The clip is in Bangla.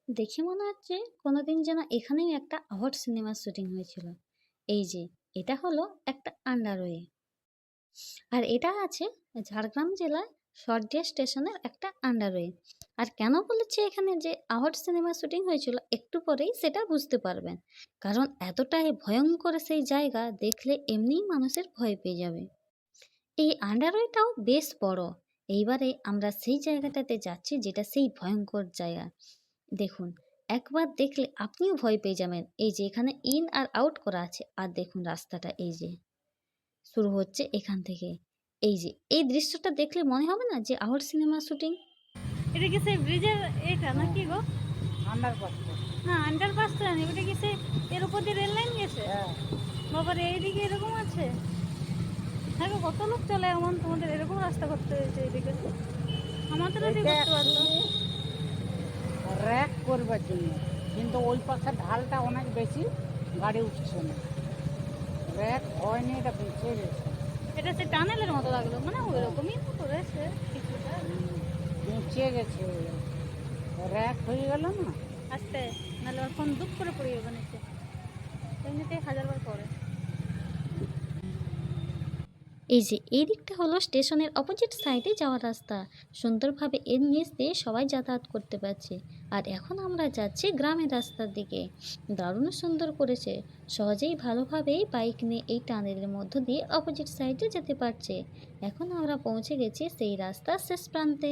দেখে মনে হচ্ছে কোনোদিন যেন এখানেই একটা আওয়ার সিনেমার শুটিং হয়েছিল। এই যে, এটা হলো একটা আন্ডারওয়ে। আর এটা আছে ঝাড়গ্রাম জেলার শর্দিয়া স্টেশনের একটা আন্ডারওয়ে। আর কেন বলেছে এখানে যে আওয়ার সিনেমা শুটিং হয়েছিল, একটু পরেই সেটা বুঝতে পারবেন। কারণ এতটাই ভয়ঙ্কর সেই জায়গা, দেখলে এমনিই মানুষের ভয় পেয়ে যাবে। এই আন্ডারওয়েটাও বেশ বড়। এইবারে আমরা সেই জায়গাটাতে যাচ্ছি যেটা সেই ভয়ঙ্কর জায়গা। দেখুন, একবার দেখলে আপনিও ভয় পেয়ে যাবেন। এই যে এখানে ইন আর আউট করা আছে, আর দেখুন রাস্তাটা এই যে শুরু হচ্ছে এখান থেকে। এই যে এই দৃশ্যটা দেখলে মনে হবে না যে আওয়ার সিনেমা শুটিং। এটা কি সেই ব্রিজের এটা নাকি গো? আন্ডারপাস তো। না, আন্ডারপাস তো জানি, ওটা কি সেই এর উপর দিয়ে রেল লাইন গেছে? হ্যাঁ, বাবারে, এইদিকে এরকম আছে? হ্যাঁ গো, কত লোক চলে এমন, তোমাদের এরকম রাস্তা করতে হয়েছে এইদিকে? আমাদেরও ঠিক এটা করতে পারতো। র্যাক করবার জন্য, কিন্তু ওই পাশে ঢালটা অনেক বেশি, গাড়ি উঠছে না। র্যাক হয়নি, এটা বেঁচে গেছে। এটা সে টানেলের মতো লাগলো, মানে ওই রকমই তো করেছে কিছুটা। বেঁচে গেছে, র্যাক হয়ে গেল না। আস্তে, নাহলে ওর ফোন দুপ করে পড়ে যাবে নিচে। এমনিতেই হাজারবার পড়ে। এই যে এই দিকটা হলো স্টেশনের অপোজিট সাইডে যাওয়ার রাস্তা। সুন্দরভাবে এর নিচ দিয়ে সবাই যাতায়াত করতে পারছে। আর এখন আমরা যাচ্ছি গ্রামের রাস্তার দিকে। দারুণ সুন্দর করেছে। সহজেই ভালোভাবেই বাইক নিয়ে এই টানেলের মধ্য দিয়ে অপোজিট সাইডে যেতে পারছে। এখন আমরা পৌঁছে গেছি সেই রাস্তার শেষ প্রান্তে।